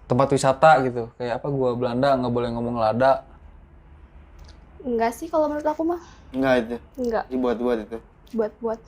tempat wisata gitu. Kayak apa gua Belanda nggak boleh ngomong lada. Enggak sih kalau menurut aku mah. Enggak itu. Enggak. Dibuat-buat itu. Buat-buat.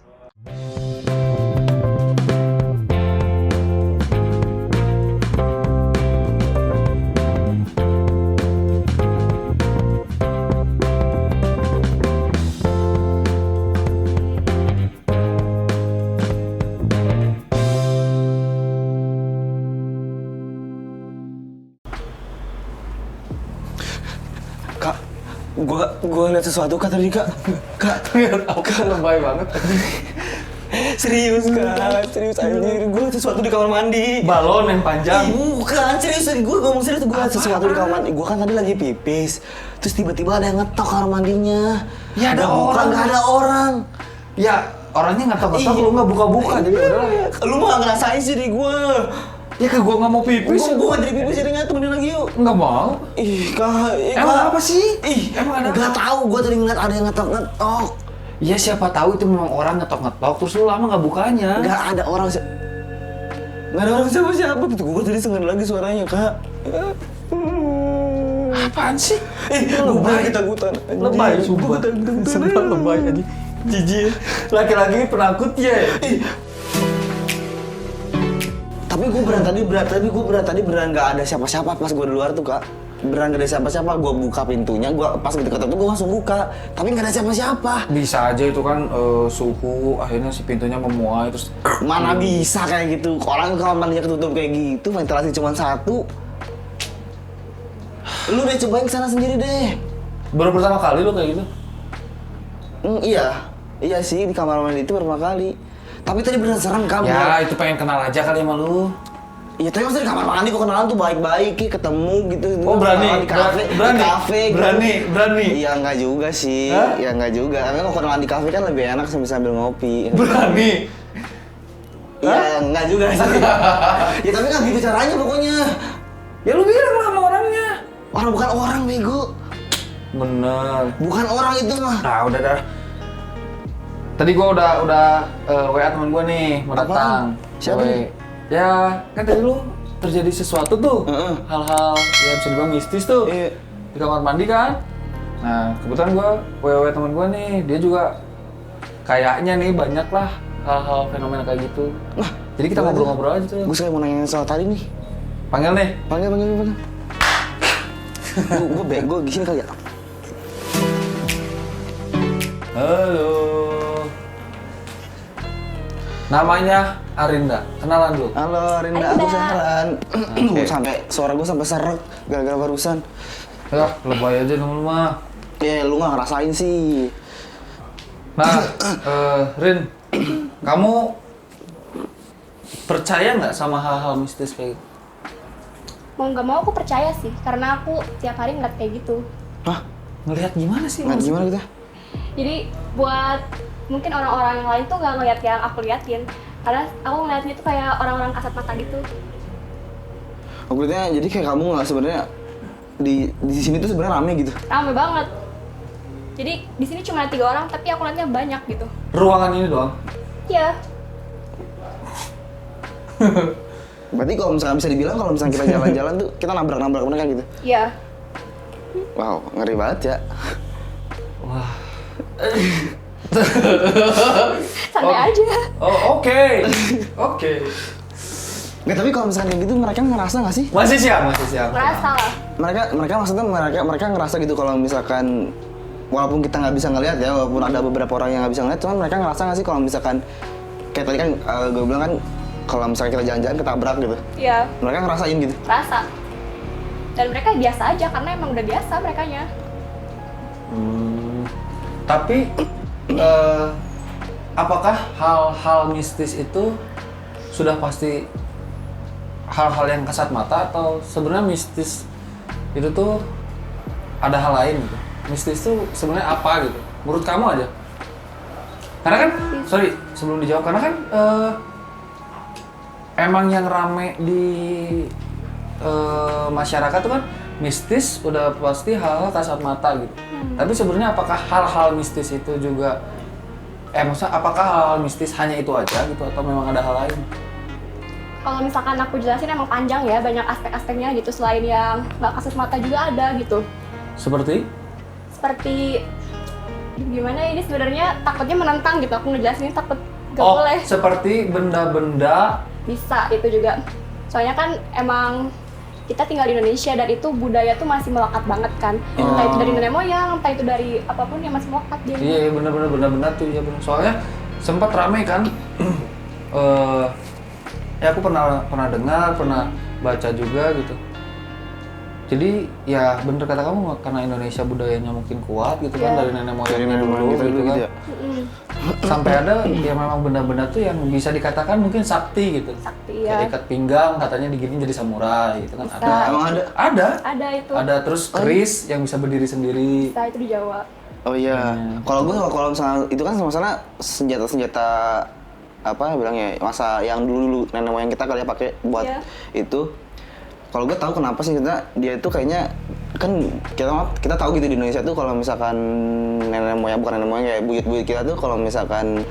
Kak, gua lihat sesuatu Kak tadi Kak. Kak, Lebay banget. serius anjir. Gua lihat sesuatu di kamar mandi. Balon yang panjang. Bukan, serius. Gua ngomong serius, gua lihat sesuatu di kamar mandi. Gua kan tadi lagi pipis. Terus tiba-tiba ada yang ngetok kamar mandinya. Ya, ada Bukan, orang. nggak ada orang. Ya orangnya ngetok-ngetok, Iya. lu nggak buka-buka jadi udahlah. Lu mah ngerasain sih di gua. Ya kan gua nggak mau pipis. Gua jadi pipis jadi nggak temenin lagi yuk. Nggak mau. Ih, Kak. Emang apa sih? Ih, Emang ada nggak apa? tahu. Gua tadi ngeliat ada yang ngetok-ngetok. Ya siapa tahu itu memang orang ngetok-ngetok terus lu lama nggak bukanya. Nggak ada orang nggak ada orang siapa-siapa. Gua tadi sengen lagi suaranya, Kak. Apaan sih? Gua bener ketakutan. anjing. Lebay, Gua sumpah. ketakutan. Sumpah lebay aja. Jijik. Laki-laki penakut ya. Tapi gue beneran tadi nggak ada siapa-siapa pas gue di luar tuh, Kak. Beneran nggak ada siapa-siapa. Gue buka pintunya, gue pas gitu kata tuh gue langsung buka. Tapi nggak ada siapa-siapa. Bisa aja itu kan suhu akhirnya si pintunya memuai terus Mana bisa kayak gitu? Orang kalau mandinya ketutup kayak gitu, ventilasi cuma satu. Lu deh cobain kesana sendiri deh. baru pertama kali lu kayak gitu. Iya sih di kamar mandi itu pertama kali. Tapi tadi beneran serem kamu. Ya itu pengen kenal aja kali sama lu. Iya tapi maksudnya di kamar mandi kok kenalan tuh baik-baik, Ki, ketemu gitu. Oh berani, Kenalan di kafe, berani, di kafe. gitu. berani. Iya enggak juga sih. Hah? Ya enggak juga. Karena kalau kenalan di kafe kan lebih enak sambil ngopi. Berani. Iya enggak juga sih. Ya tapi kan gitu caranya pokoknya. Ya lu bilang lah sama orangnya. Orang bukan orang bego. Bener. Bukan orang itu mah. Nah udah dah. Tadi gua udah WA teman gua nih mau Apaan? datang. Siapa Cewek. nih? Ya kan tadi lu terjadi sesuatu tuh. Heeh. Hal-hal yang bisa dibilang mistis tuh. Iya. Di kamar mandi kan. Nah kebetulan gua WA teman gua nih dia juga kayaknya nih banyak lah hal-hal fenomena kayak gitu. Nah, Jadi kita boleh. ngobrol-ngobrol aja tuh. Gue sekali mau nanya soal tadi nih. Panggil nih. Panggil. Gue bego gini kali ya. Halo. Namanya Arinda. Kenalan dulu. Halo Rinda, aku Sahran. Sampai suara gue sampai serak gara-gara barusan. Ya, lebay aja dong lu mah. Ya lu nggak ngerasain sih. Nah, Rin, kamu percaya nggak sama hal-hal mistis kayak gitu? Mau nggak mau aku percaya sih, karena aku tiap hari ngeliat kayak gitu. Hah? Ngelihat gimana sih? Nggak maksudnya? gimana gitu? Jadi buat mungkin orang-orang yang lain tuh nggak ngeliat yang aku liatin, karena aku ngeliatnya tuh kayak orang-orang kasat mata gitu. Maksudnya jadi kayak kamu nggak sebenarnya di sini tuh sebenarnya rame gitu. Rame banget. Jadi di sini cuma ada 3 orang, tapi aku liatnya banyak gitu. Ruangan ini doang. Iya. Berarti kalau misalnya bisa dibilang kalau misalnya kita jalan-jalan tuh kita nabrak-nabrak mereka gitu. Iya. Wow, ngeri banget ya. Wah. Santai aja. Oh, oke. Nggak, tapi kalau misalnya kayak gitu mereka ngerasa nggak sih? Masih siang. Ngerasa lah. Mereka maksudnya mereka ngerasa gitu kalau misalkan walaupun kita nggak bisa ngelihat ya, walaupun ada beberapa orang yang nggak bisa ngelihat, cuman mereka ngerasa nggak sih kalau misalkan kayak tadi kan gue bilang kan kalau misalnya kita jalan-jalan ketabrak gitu, Iya. mereka ngerasain gitu. Rasa. Dan mereka biasa aja karena emang udah biasa merekanya. Tapi apakah hal-hal mistis itu sudah pasti hal-hal yang kasat mata atau sebenarnya mistis itu tuh ada hal lain gitu? Mistis tuh sebenarnya apa gitu? Menurut kamu aja? Karena kan, sorry sebelum dijawab, karena kan emang yang rame di masyarakat tuh kan mistis udah pasti hal-hal kasat mata gitu. Tapi sebenarnya apakah hal-hal mistis itu juga maksudnya apakah hal-hal mistis hanya itu aja gitu atau memang ada hal lain? kalau misalkan aku jelasin emang panjang ya, banyak aspek-aspeknya gitu. Selain yang nggak kasat mata juga ada gitu. Seperti? Seperti gimana ini sebenarnya takutnya menentang gitu. Aku ngejelasin takut gak boleh. Seperti benda-benda. Bisa itu juga. Soalnya kan emang kita tinggal di Indonesia dan itu budaya tuh masih melekat banget kan. Entah itu dari nenek moyang, entah itu dari apapun yang masih melekat dia. Iya benar tuh ya benar. Soalnya sempat rame kan. Ya aku pernah dengar, pernah baca juga gitu. Jadi ya bener kata kamu, karena Indonesia budayanya mungkin kuat gitu kan, dari nenek moyangnya dulu kita gitu kan. gitu ya. Sampai ada ya memang benda-benda tuh yang bisa dikatakan mungkin sakti gitu. Sakti ya. Kayak ikat pinggang katanya diginiin jadi samurai gitu kan. Bisa. Ada. Emang ada? Ada itu. Ada terus keris yang bisa berdiri sendiri. Bisa itu di Jawa. Oh iya. Kalau misalnya itu kan sama-sama senjata apa bilangnya masa yang dulu nenek moyang kita kali ya pakai buat itu. Kalau gue tahu kenapa sih kita dia itu kayaknya kan kita tahu gitu di Indonesia tuh kalau misalkan nenek moyang bukan nenek moyang kayak buyut-buyut kita tuh kalau misalkan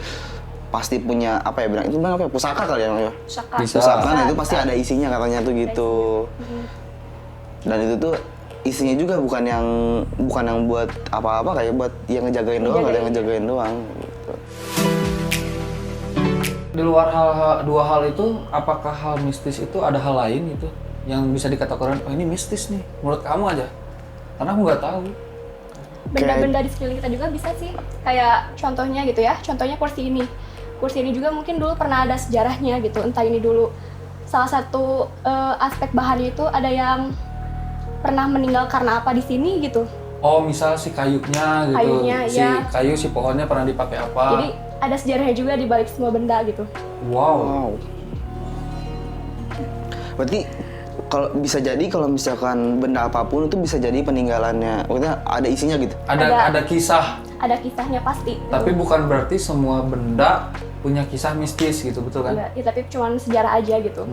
pasti punya apa ya bilang itu bilang apa ya, pusaka kali ya namanya. Pusaka nah itu pasti ada isinya katanya tuh gitu. Dan itu tuh isinya juga bukan yang buat apa-apa kayak buat yang ngejagain doang, ada yang ngejagain doang gitu. Di luar dua hal itu, apakah hal mistis itu ada hal lain gitu yang bisa dikatakan oh ini mistis nih menurut kamu aja? Karena aku nggak tahu. Benda-benda di sekeliling kita juga bisa sih. Kayak contohnya gitu ya, contohnya kursi ini. Kursi ini juga mungkin dulu pernah ada sejarahnya gitu, entah ini dulu. Salah satu aspek bahannya itu ada yang pernah meninggal karena apa di sini gitu. Oh misal si kayunya gitu, kayu si pohonnya pernah dipakai apa? Jadi ada sejarahnya juga di balik semua benda gitu. Wow. Berarti kalau bisa jadi kalau misalkan benda apapun itu bisa jadi peninggalannya, maksudnya ada isinya gitu. Ada kisah. Ada kisahnya pasti. Tapi bukan berarti semua benda punya kisah mistis gitu, betul kan? Enggak, ya, tapi cuma sejarah aja gitu.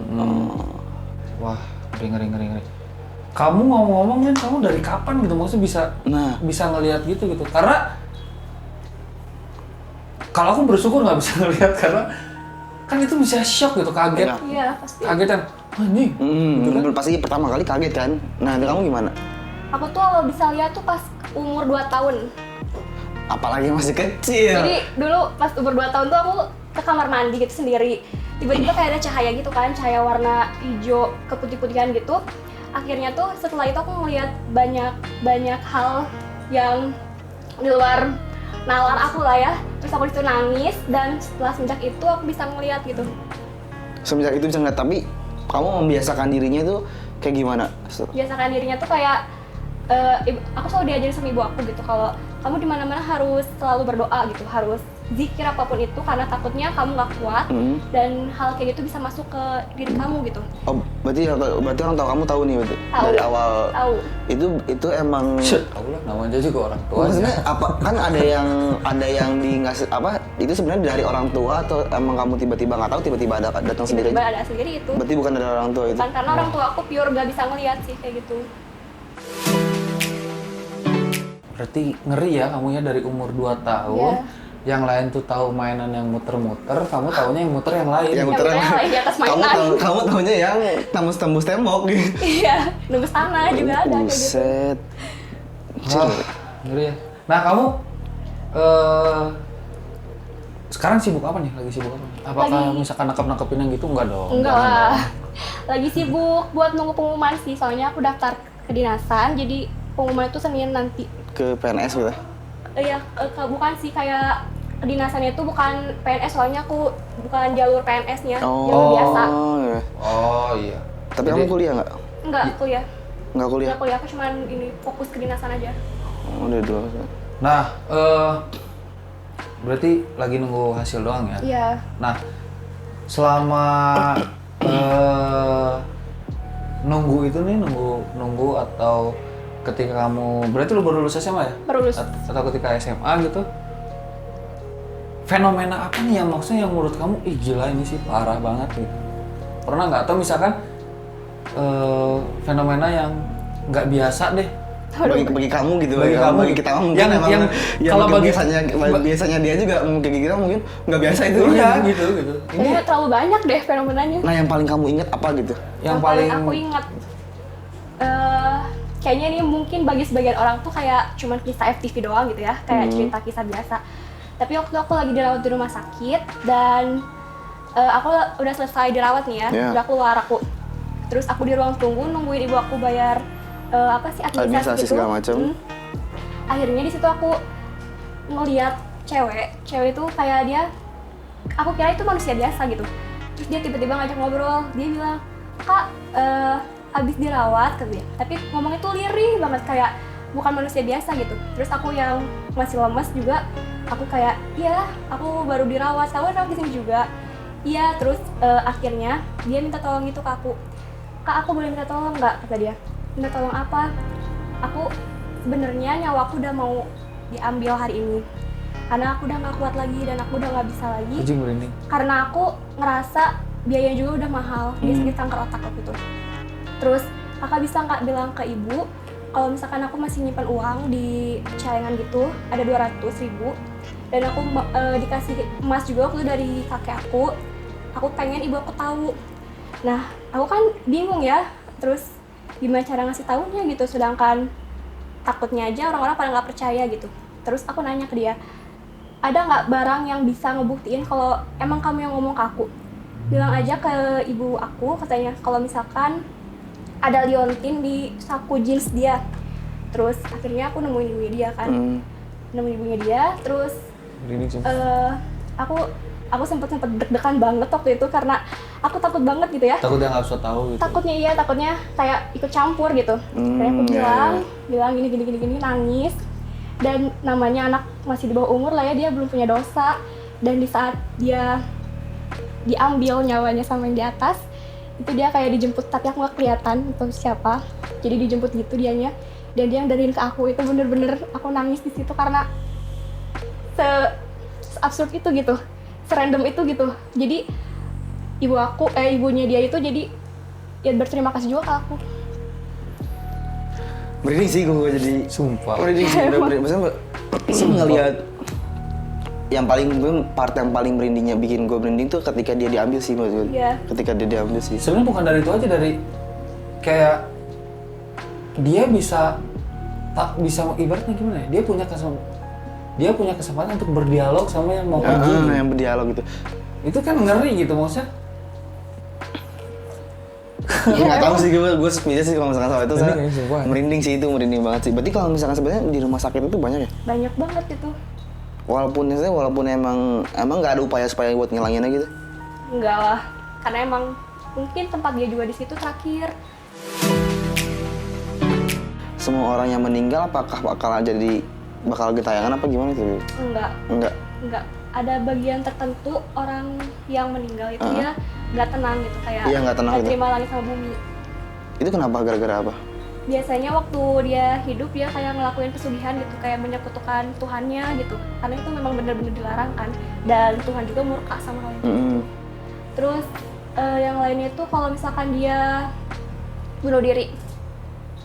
Wah, ngeri. Kamu ngomong-ngomong kan, kamu dari kapan gitu? Maksudnya bisa ngelihat gitu. Karena kalau aku bersyukur nggak bisa ngelihat karena kan itu bisa shock gitu, kaget. Iya, pasti. Kaget kan? Ini. Gitu kan? Pasti pertama kali kaget kan. Nah, dari kamu gimana? Aku tuh awal bisa lihat tuh pas umur 2 tahun. Apalagi masih kecil. Jadi dulu pas umur 2 tahun tuh aku ke kamar mandi gitu sendiri. Tiba-tiba kayak ada cahaya gitu kan, cahaya warna hijau keputih-putihan gitu. Akhirnya tuh setelah itu aku ngeliat banyak hal yang di luar nalar aku lah ya. Terus aku disitu nangis dan semenjak itu aku bisa ngeliat gitu. Semenjak itu bisa ngeliat, tapi kamu membiasakan dirinya itu kayak gimana? Biasakan dirinya tuh kayak aku selalu diajarin sama ibu aku gitu kalau kamu di mana-mana harus selalu berdoa gitu, harus zikir apapun itu karena takutnya kamu nggak kuat dan hal kayak gitu bisa masuk ke diri kamu gitu. Oh, berarti orang tua kamu tahu nih berarti Tahu. dari awal. Tahu. Itu emang Tahu lah, namanya juga orang tua. maksudnya apa kan ada yang di ngasih apa itu sebenarnya dari orang tua atau emang kamu tiba-tiba nggak tahu tiba-tiba ada datang sendiri? Tiba-tiba ada sendiri itu. Berarti bukan dari orang tua itu. Bukan karena orang tua aku pure gak bisa ngeliat sih kayak gitu. Berarti ngeri ya kamu ya dari umur 2 tahun. Yang lain tuh tahu mainan yang muter-muter, kamu taunya yang muter yang lain. Yang muter yang lain di atas mainan. Kamu tahunya yang tembus tembok gitu. Iya, nembus tanah juga ada kayak gitu. Buset. Wah, ngeri ya. Nah kamu sekarang sibuk apa nih? Lagi sibuk apa nih? Apakah misalkan nangkep-nangkepin yang gitu? Enggak dong. Enggak lah. Lagi sibuk buat nunggu pengumuman sih, soalnya aku daftar kedinasan, jadi pengumuman itu Senin nanti. Ke PNS gitu. Iya, bukan sih kayak kedinasannya itu bukan PNS, soalnya aku bukan jalur PNS-nya, jalur biasa. Iya. Oh iya. Tapi kamu kuliah nggak? Enggak kuliah. Nggak kuliah? Enggak kuliah, aku cuma ini fokus kedinasan aja. Oh, udah 2. Nah, berarti lagi nunggu hasil doang ya? Iya. Nah, selama nunggu itu nih, nunggu atau ketika kamu, berarti lu baru lulus SMA ya? Baru lulus. Atau ketika SMA gitu? Fenomena apa nih yang maksudnya yang menurut kamu, ih gila ini sih parah banget gitu? Pernah nggak? Atau misalkan fenomena yang nggak biasa deh, bagi kamu gitu, Bagi kamu. bagi kita mungkin Yang- emang yang- ya kalau mungkin bagi- biasanya dia juga mungkin kita mungkin nggak biasa itu. Iya gitu. Ini Kayaknya terlalu banyak deh fenomenanya. Nah yang paling kamu ingat apa gitu? yang paling aku ingat kayaknya ini mungkin bagi sebagian orang tuh kayak cuman kisah FTV doang gitu ya, kayak cerita kisah biasa. Tapi waktu itu aku lagi dirawat di rumah sakit dan aku udah selesai dirawat nih ya, Yeah. udah keluar aku. Terus aku di ruang tunggu nungguin ibu aku bayar administrasi gitu. segala macam. Akhirnya di situ aku ngeliat cewek itu kayak dia, aku kira itu manusia biasa gitu. Terus dia tiba-tiba ngajak ngobrol, dia bilang, "Kak, abis dirawat," kata dia. Tapi ngomongnya tuh lirih banget, kayak bukan manusia biasa gitu. Terus aku yang masih lemes juga, aku kayak, "Iya, aku baru dirawat, kamu rawat di sini juga." Iya, terus akhirnya dia minta tolong gitu ke aku. "Kak, aku boleh minta tolong nggak?" kata dia. "Minta tolong apa?" "Aku sebenarnya nyawaku udah mau diambil hari ini. Karena aku udah nggak kuat lagi dan aku udah nggak bisa lagi. anjing merinding. Karena aku ngerasa biayanya juga udah mahal, dia sakit kanker otak waktu itu. Terus kakak bisa nggak bilang ke ibu kalau misalkan aku masih nyimpan uang di celengan gitu, ada 200.000 dan aku dikasih emas juga waktu itu dari kakek aku pengen ibu aku tahu." Nah, aku kan bingung ya, terus gimana cara ngasih taunya gitu, sedangkan takutnya aja orang-orang pada nggak percaya gitu. Terus aku nanya ke dia, "Ada nggak barang yang bisa ngebuktiin kalau emang kamu yang ngomong ke aku? Bilang aja ke ibu aku," katanya, "kalau misalkan ada liontin di saku jeans dia." Terus akhirnya aku nemuin ibunya dia kan, nemuin ibunya dia. Terus Merinding sih. aku sempet deg-degan banget waktu itu karena aku takut banget gitu ya. Takut dia nggak bisa tahu gitu. Takutnya kayak ikut campur gitu. Kayak aku bilang gini, nangis. Dan namanya anak masih di bawah umur lah ya, dia belum punya dosa. Dan di saat dia diambil nyawanya sama yang di atas, itu dia kayak dijemput, tapi aku nggak kelihatan itu siapa. Jadi dijemput gitu dianya, dan dia yang dariin ke aku. Itu bener-bener aku nangis di situ karena absurd itu gitu, serandom itu gitu. Jadi ibunya dia itu jadi ya berterima kasih juga ke aku. Merinding sih gue jadi. Sumpah. Merinding sih bener-bener. Maksudnya ngelihat yang paling part yang paling merindingnya bikin gue merinding tuh ketika dia diambil sih menurut gue. Iya. Ketika dia diambil sih. Sebenarnya bukan dari itu aja, dari kayak dia bisa ibaratnya gimana ya? Dia punya kesempatan untuk berdialog sama yang mau pergi. Yang berdialog gitu. Itu kan ngeri gitu maksudnya. Nggak tahu sih gue sepeda sih kalau misalkan soal itu saya Merinding sih, wah. merinding sih, itu merinding banget sih. Berarti kalau misalkan sebenarnya di rumah sakit itu banyak ya? Banyak banget itu. Walaupun emang nggak ada upaya supaya buat ngilanginnya gitu. Enggak lah, karena emang mungkin tempat dia juga di situ terakhir. Semua orang yang meninggal apakah bakal gentayangan apa gimana tuh? Enggak. Ada bagian tertentu orang yang meninggal itu dia nggak tenang gitu, kayak Iya, nggak tenang gitu. terima langit sama bumi. Itu kenapa? Gara-gara apa? Biasanya waktu dia hidup dia kayak ngelakuin pesugihan gitu, kayak menyekutukan Tuhannya gitu, karena itu memang benar-benar dilarang kan, dan Tuhan juga murka sama hal itu. Terus yang lainnya itu kalau misalkan dia bunuh diri,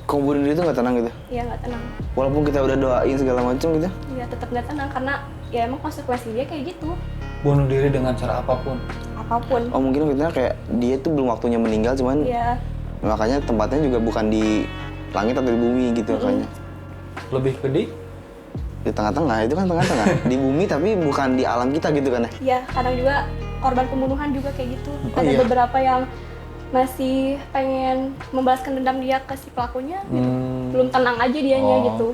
Kok bunuh diri itu nggak tenang gitu? ya nggak tenang. Walaupun kita udah doain segala macam gitu. Ya tetap nggak tenang karena ya emang konsekuensi dia kayak gitu, Bunuh diri dengan cara apapun. apapun. Oh mungkin kita kayak dia tuh belum waktunya meninggal, cuman Ya makanya tempatnya juga bukan di langit atau di bumi gitu makanya. Lebih gede. Di tengah-tengah, itu kan tengah-tengah. Di bumi tapi bukan di alam kita gitu kan ya. ya kadang juga korban pembunuhan juga kayak gitu. Ada iya. beberapa yang masih pengen membalaskan dendam dia ke si pelakunya gitu. Belum tenang aja dianya Oh. gitu.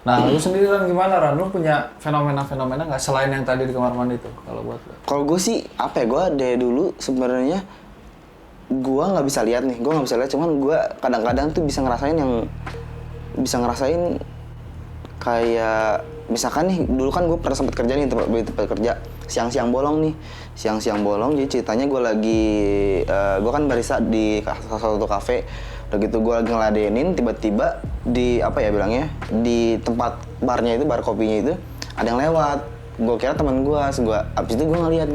Nah, lu sendiri Ran, gimana Ran? Lu punya fenomena-fenomena nggak selain yang tadi di kamar mandi itu? Kalau buat lu? Kalau gue sih apa ya, gue dari dulu sebenarnya gue nggak bisa lihat nih, cuman gue kadang-kadang tuh bisa ngerasain kayak misalkan nih dulu kan gue pernah sempat kerja nih di tempat kerja siang-siang bolong. Jadi ceritanya gue lagi gue kan barista di salah satu kafe, udah gitu gue lagi ngeladenin, tiba-tiba di apa ya bilangnya, di tempat barnya itu, bar kopinya itu ada yang lewat. Gue kira teman gue, abis itu gue ngeliat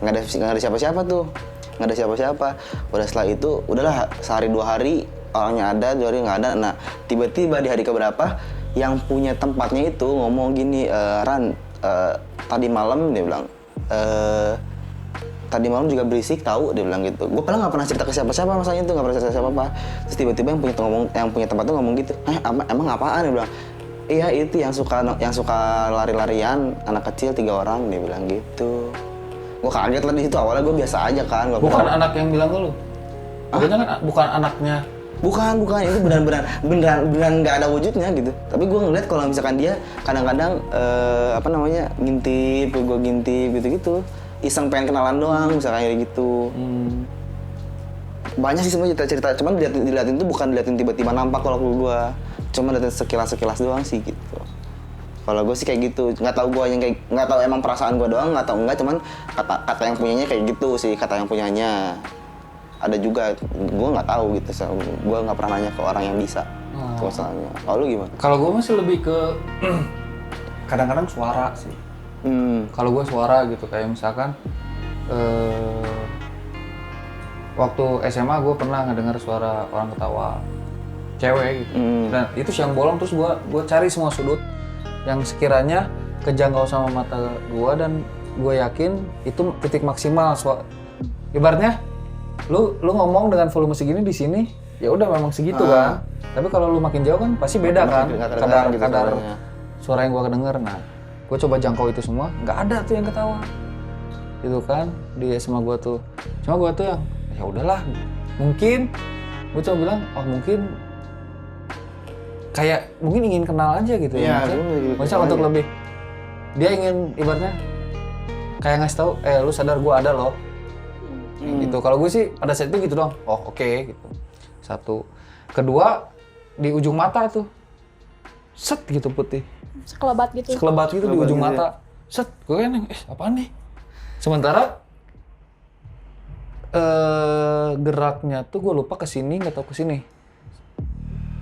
nggak ada siapa-siapa tuh, nggak ada siapa-siapa. Udah setelah itu udahlah sehari 2 hari orangnya ada, 2 hari nggak ada. Nah tiba-tiba di hari keberapa yang punya tempatnya itu ngomong gini, Ran, tadi malam dia bilang, tadi malam juga berisik tahu, dia bilang gitu. Gue padahal nggak pernah cerita ke siapa-siapa masalahnya itu, nggak pernah cerita ke siapa-siapa. Terus tiba-tiba yang punya tempat tuh ngomong gitu, emang apaan, dia bilang. Iya itu yang suka lari-larian, anak kecil 3 orang, dia bilang gitu. Gue kaget lah di situ, awalnya gue biasa aja kan. Bukan anak yang bilang ke lu? Pokoknya kan bukan anaknya. Bukan, itu beneran nggak ada wujudnya gitu. Tapi gue ngeliat kalau misalkan dia kadang-kadang ngintip, gue ngintip gitu-gitu. Iseng pengen kenalan doang, misalkan kayak gitu. Banyak sih sebenarnya cerita-cerita, cuman diliatin tuh bukan diliatin tiba-tiba nampak kalau gue. Cuma diliatin sekilas doang sih gitu. Kalau gue sih kayak gitu, nggak tahu emang perasaan gue doang, nggak tahu enggak, cuman kata yang punyanya kayak gitu sih, kata yang punyanya. Ada juga, gue nggak tahu gitu, gue nggak pernah nanya ke orang yang bisa. Itu masalahnya. Kalau lu gimana? Kalau gue masih lebih ke kadang-kadang suara sih. Kalau gue suara gitu, kayak misalkan waktu SMA gue pernah ngedengar suara orang ketawa cewek gitu. Dan itu siang bolong, terus gue cari semua sudut yang sekiranya kejangkau sama mata gue, dan gue yakin itu titik maksimal. Ibaratnya lu ngomong dengan volume segini di sini, ya udah memang segitu kan. Tapi kalau lu makin jauh kan pasti beda kan kadar suara yang gue kedenger. Nah, gue coba jangkau itu semua, nggak ada tuh yang ketawa gitu kan di SMA gue tuh. Cuma gue tuh yang ya udahlah, mungkin gue coba bilang, oh mungkin kayak ingin kenal aja gitu ya. Maksudnya untuk lebih, dia ingin ibaratnya kayak ngasih tahu, lu sadar gue ada loh. Gitu. Kalau gue sih pada saat itu gitu dong. Oh oke, gitu. Satu. Kedua, di ujung mata tuh set gitu putih. Sekelebat gitu di ujung mata. Set, gue kan apaan nih? Sementara geraknya tuh gue lupa ke sini, nggak tahu ke sini.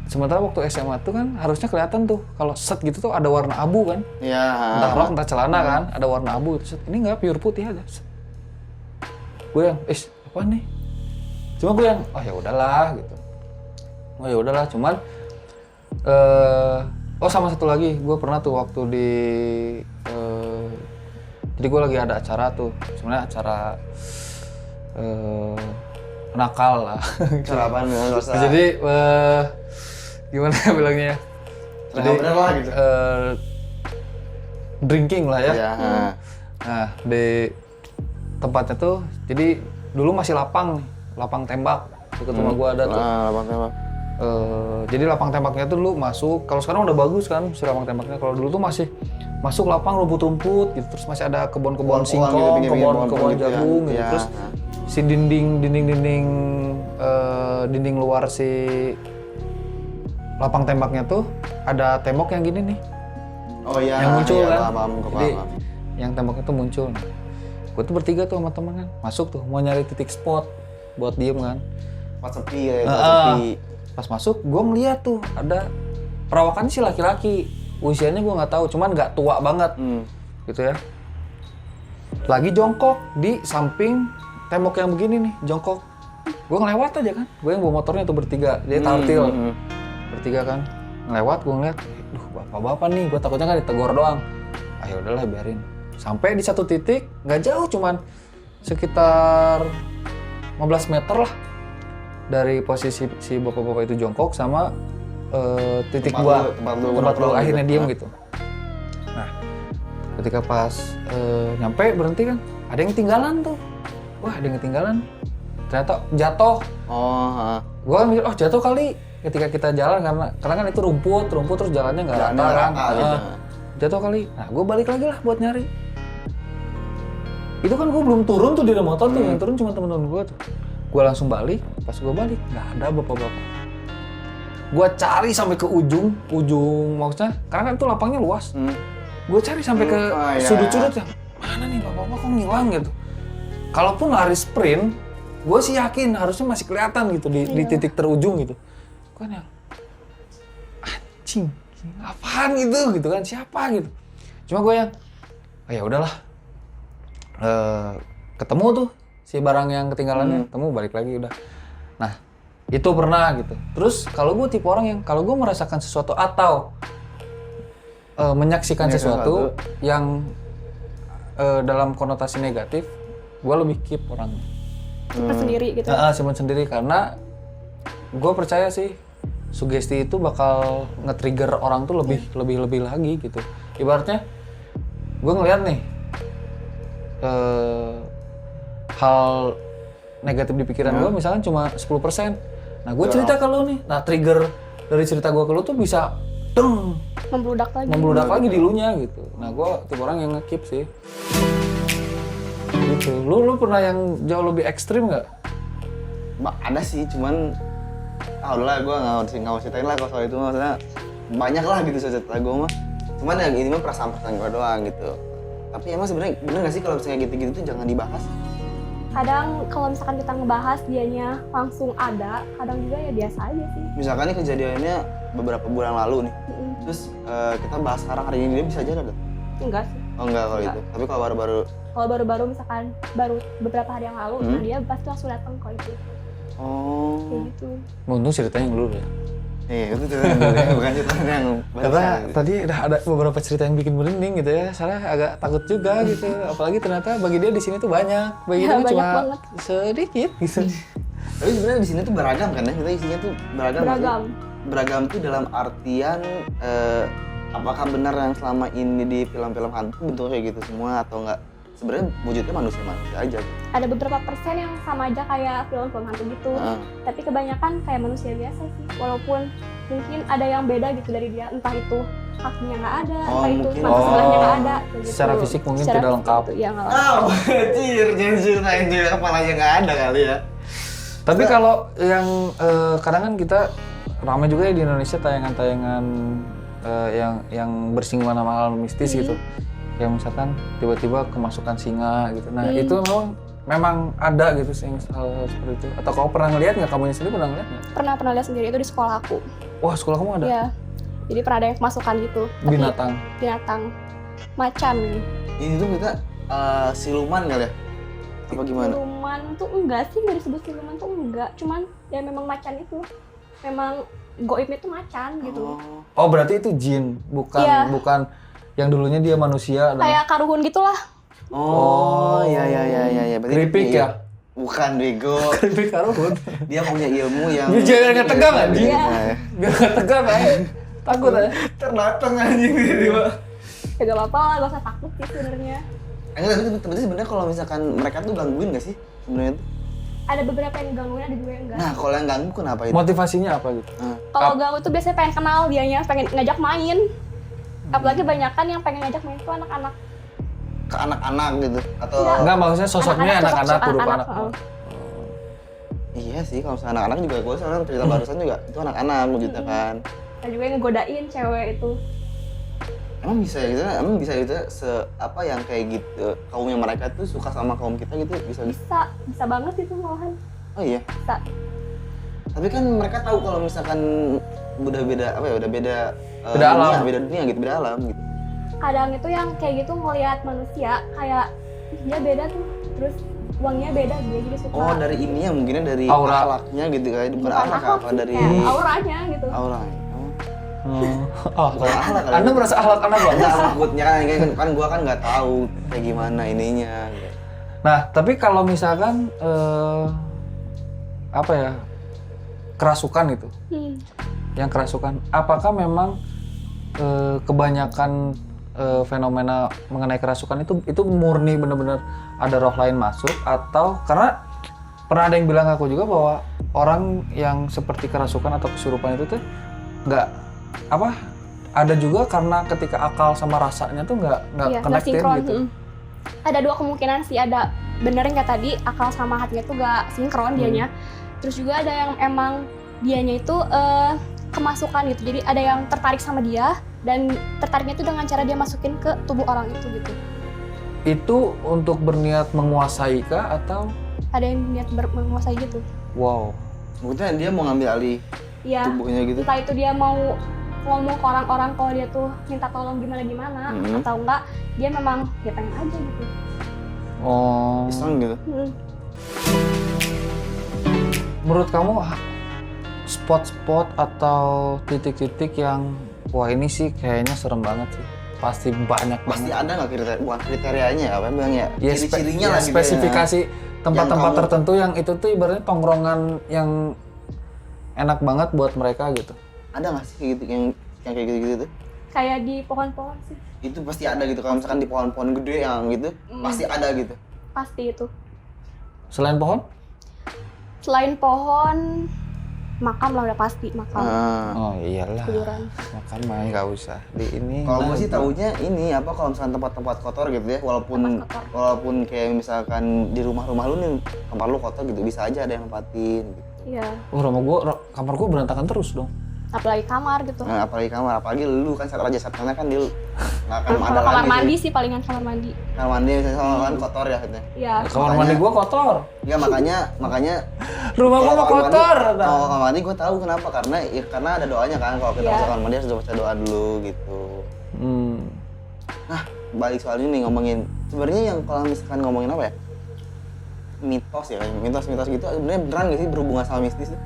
Sementara waktu SMA tuh kan harusnya kelihatan tuh kalau set gitu tuh ada warna abu kan. Iya. Entah rok, entah celana kan, ada warna abu gitu. Set. Ini nggak, pure putih aja. Set. Gue yang, apa nih? Cuma gue yang, oh ya udahlah gitu. Oh ya udahlah, cuman sama satu lagi, gue pernah tuh waktu di jadi gue lagi ada acara tuh, sebenarnya acara nakal lah. Acara apaan? Jadi gimana bilangnya? Jadi lah gitu. Drinking lah ya. Iya. Nah, di tempatnya tuh, jadi dulu masih lapang tembak dekat rumah gua ada tuh. Lapang tembak. Jadi lapang tembaknya tuh dulu masuk, kalau sekarang udah bagus kan si lapang tembaknya. Kalau dulu tuh masih masuk lapang rumput-rumput gitu, terus masih ada kebun-kebun singkong, kebun jagung gitu. Terus si dinding luar si lapang tembaknya tuh ada tembok yang gini nih. Oh iya. Yang muncul kan. Jadi yang temboknya tuh muncul. Gue tuh bertiga tuh sama temen kan, masuk tuh mau nyari titik spot buat diem kan. Tempat sepi ya, sepi. Pas masuk, gue ngeliat tuh ada perawakannya sih laki-laki. Usianya gue nggak tahu, cuman nggak tua banget, gitu ya. Lagi jongkok di samping tembok yang begini nih, jongkok. Gue ngelewat aja kan, gue yang bawa motornya tuh bertiga, dia tartil, bertiga kan. Ngelewat, gue ngeliat, duh bapak-bapak nih, gue takutnya kan ditegur doang. Ayo udahlah biarin. Sampai di satu titik, nggak jauh, cuman sekitar 15 meter lah dari posisi si bapak-bapak itu jongkok sama titik tempat lu akhirnya diem gitu. Nah, ketika pas nyampe berhenti kan, ada yang ketinggalan tuh. Wah, ada yang ketinggalan. Ternyata jatuh. Gua kan mikir, oh jatuh kali ketika kita jalan karena kan itu rumput terus jalannya nggak rata kan. Jatuh kali. Nah, gue balik lagi lah buat nyari. Itu kan gue belum turun tuh di motor tuh, yang turun cuma temen-temen gue tuh. Gue langsung balik, pas gue balik nggak ada bapak-bapak. Gue cari sampai ke ujung maksudnya, karena kan itu lapangnya luas. Gue cari sampai ke sudut-sudut yang mana nih bapak-bapak kok ngilang gitu. Kalaupun lari sprint, gue sih yakin harusnya masih kelihatan gitu di titik terujung gitu. Gue kan yang anjing, apaan gitu kan, siapa gitu. Cuma gue yang, oh ya udahlah. Ketemu tuh si barang yang ketinggalannya, ketemu balik lagi udah. Nah, Itu pernah gitu. Terus kalau gue tipe orang yang kalau gue merasakan sesuatu atau menyaksikan sesuatu yang dalam konotasi negatif, gue lebih keep orang. Simpen sendiri gitu. Simpan sendiri karena gue percaya sih sugesti itu bakal nge-trigger orang tuh lebih lagi gitu. Ibaratnya gue ngeliat nih hal negatif di pikiran gue misalkan cuma 10%. Nah gue cerita ke lu nih, nah trigger dari cerita gue ke lu tuh bisa membludak lagi di lunya gitu. Nah gue tipe orang yang nge-keep sih. Gitu. Lu pernah yang jauh lebih ekstrim nggak? Ada sih, cuman udahlah gue nggak mau ceritain lah kalau soal itu, maksudnya banyak lah gitu cerita gue mah. Cuman yang ini mah perasaan gue doang gitu. Tapi emang sebenarnya bener nggak sih kalau misalnya gitu-gitu tuh jangan dibahas? Kadang kalau misalkan kita ngebahas dianya langsung ada, kadang juga ya biasa aja sih. Misalkan nih kejadiannya beberapa bulan lalu nih, terus kita bahas sekarang hari ini, dia bisa aja ada? Enggak sih. Oh enggak kalau itu, tapi kalau baru-baru? Kalau baru-baru misalkan baru beberapa hari yang lalu, nah dia pasti langsung datang kalau itu. Oh. Kayak gitu. Untung ceritanya yang dulu ya. Iya itu tuh, bukan cerita yang Karena tadi udah ada beberapa cerita yang bikin merinding gitu ya, saya agak takut juga gitu. Apalagi ternyata bagi dia di sini tuh banyak, bagi dia banyak cuma banget. sedikit gitu. Tapi sebenarnya di sini tuh beragam kan ya, kita isinya tuh beragam. Beragam. Beragam tuh dalam artian apakah benar yang selama ini di film-film hantu bentuknya kayak gitu semua atau enggak? Sebenarnya wujudnya manusia aja. Ada beberapa persen yang sama aja kayak film-film hantu gitu, tapi kebanyakan kayak manusia biasa sih. Walaupun mungkin ada yang beda gitu dari dia, entah itu kakinya nggak ada, entah itu mata sebelahnya nggak ada. Gitu. Secara fisik mungkin tidak lengkap. Gitu, ya nggak lengkap. Jangan ceritain juga kepalanya nggak ada kali ya. Tapi kalau yang kadang kan kita ramai juga ya di Indonesia tayangan-tayangan yang bersinggungan sama hal mistis gitu. Kayak misalkan tiba-tiba kemasukan singa gitu. Nah itu memang ada gitu sih hal seperti itu. Atau kamu pernah ngeliat nggak? Kamunya sendiri pernah ngeliat nggak? Pernah lihat sendiri, itu di sekolah aku. Wah sekolah kamu ada? Iya. Jadi pernah ada yang kemasukan gitu. Binatang? Binatang. Macan. Ini tuh kita siluman kali ya? Apa gimana? Siluman tuh enggak sih, nggak disebut siluman tuh enggak. Cuman ya memang macan itu. Memang goibnya tuh macan gitu. Oh berarti itu jin, bukan yang dulunya dia manusia. Kayak karuhun gitulah. Oh, iya. Keripik ya? Bukan bego. Keripik karuhun. Dia punya ilmu yang. Biar nggak tegang anjing. Iya. Biar nggak tegang aja. Takut aja. Terdatang anjing tiba-tiba. Ya gak apa-apa lah, gak usah takut sih sebenarnya. Tapi sebenarnya kalau misalkan mereka tuh gangguin nggak sih sebenarnya tuh? Ada beberapa yang gangguin, ada juga yang enggak. Nah, kalau yang ganggu kenapa itu? Motivasinya apa gitu? Kalau ganggu tuh biasanya pengen kenal dianya, pengen ngajak main. Apalagi banyakan yang pengen ngajak main tuh anak-anak. Ke anak-anak gitu atau Enggak, maksudnya sosoknya anak-anak, berupa anak. Iya sih, kalau misalnya anak-anak juga gue sekarang cerita barusan juga itu anak-anak gitu kan. Ada juga yang ngegodain cewek itu. Emang bisa gitu apa yang kayak gitu kaumnya mereka tuh suka sama kaum kita gitu bisa banget itu malahan. Oh iya. Bisa. Tapi kan mereka tahu kalau misalkan udah beda alam. beda dunia gitu, beda alam gitu. Kadang itu yang kayak gitu ngelihat manusia kayak dia beda tuh, terus uangnya beda, dia jadi suka. Oh, dari ini ya mungkinnya dari aura. Akhlaknya gitu kan, bukan akhlak apa sih, dari auranya gitu. aura. Bukan akhlak. Anda merasa akhlak anak banget? Enggak, takutnya kan gua kan nggak tahu kayak gimana ininya. Gitu. Nah, tapi kalau misalkan apa ya, kerasukan gitu, yang kerasukan, apakah memang kebanyakan fenomena mengenai kerasukan itu murni benar-benar ada roh lain masuk, atau karena pernah ada yang bilang ke aku juga bahwa orang yang seperti kerasukan atau kesurupan itu tuh nggak apa, ada juga karena ketika akal sama rasanya tuh nggak connected gitu. Ada dua kemungkinan sih, ada bener yang kayak tadi akal sama hatinya tuh nggak sinkron dianya. Terus juga ada yang emang dianya itu kemasukan gitu, jadi ada yang tertarik sama dia dan tertariknya itu dengan cara dia masukin ke tubuh orang itu gitu. Itu untuk berniat menguasai kah atau? Ada yang niat menguasai gitu. Wow. Mungkin dia mau ngambil alih tubuhnya gitu. Entah itu dia mau ngomong ke orang-orang kalau dia tuh minta tolong gimana-gimana, atau enggak dia memang dia pengen aja gitu. Iseng gitu. Menurut kamu spot-spot atau titik-titik yang wah ini sih kayaknya serem banget sih. Pasti banyak Pasti banget. ada nggak kriteria, bukan kriterianya apa yang bilang ya? Ya, Ciri-cirinya ya, lah gitu ya. spesifikasi tempat-tempat Yang kamu- tertentu yang itu tuh ibaratnya tongkrongan yang enak banget buat mereka gitu. Ada nggak sih kayak gitu yang kayak gitu-gitu tuh? Kayak di pohon-pohon sih, Itu pasti ada gitu. Kalau misalkan di pohon-pohon gede yang gitu, pasti ada gitu. pasti itu. Selain pohon? Selain pohon, makam lah udah pasti makam. Nah, Oh iyalah. Kuburan. Makan mah nggak usah di ini. kalau gue nah, sih taunya ini apa kalau misalkan tempat-tempat kotor gitu ya, walaupun Tempat kotor. walaupun kayak misalkan di rumah-rumah lu nih tempat lu kotor gitu, bisa aja ada yang nempatin gitu. Iya, kamar gua berantakan terus dong. apalagi kamar gitu. Nah, apalagi kamar, apalagi lu kan saat raja satpamnya kan dia nggak akan Sama ada kamar lagi. mandi sih palingan kamar mandi. Kamar mandi misalnya kan kotor ya gitu. Iya. Kamar mandi gua kotor. Ya makanya Rumah gua mah kotor. Kalau kamar mandi gue tahu kenapa, karena ada doanya kan, kalau kita Iya. masuk kamar mandi harus baca doa dulu gitu. Nah, balik soal ini nih, ngomongin sebenarnya yang kalau misalkan ngomongin apa ya? Mitos ya, mitos gitu sebenarnya beneran gak sih berhubungan sama mistis tuh?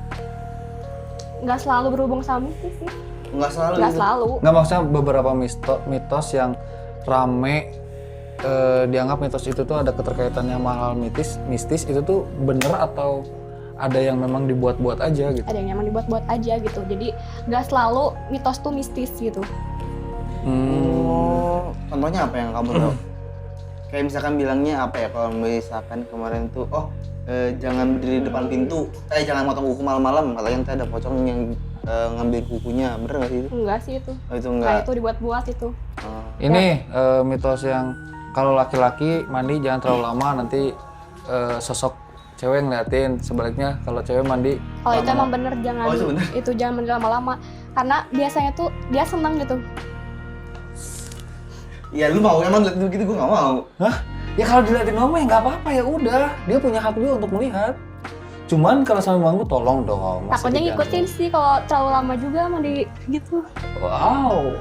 Nggak selalu berhubung sama mistis sih. Nggak selalu Nggak gitu. selalu. Nggak, maksudnya beberapa mitos yang rame dianggap mitos itu tuh ada keterkaitannya sama hal mistis itu tuh bener atau ada yang memang dibuat-buat aja gitu? Ada yang emang dibuat-buat aja gitu. Jadi nggak selalu mitos tuh mistis gitu. Oh, contohnya apa yang kamu tahu? Kayak misalkan bilangnya apa ya, kalau misalkan kemarin tuh, jangan berdiri di depan pintu, jangan motong kuku malam-malam, katanya nanti ada pocong yang ngambil kukunya, bener nggak sih itu? Enggak sih itu. Oh, itu Kayak enggak. itu dibuat-buat itu. Oh. Ini mitos yang kalau laki-laki mandi jangan terlalu lama, nanti sosok cewek ngeliatin. Sebaliknya kalau cewek mandi Kalau itu emang bener jangan Oh, itu bener? itu jangan mandi lama-lama. Karena biasanya tuh dia senang gitu. Ya lu mau emang lihat gitu, gue nggak mau. hah? Ya kalau diliatin mama ya nggak apa-apa, ya udah. Dia punya hak juga untuk melihat. Cuman kalau sama manggu tolong dong. masa Takutnya diganggu. ngikutin sih kalau terlalu lama juga mandi gitu. Wow.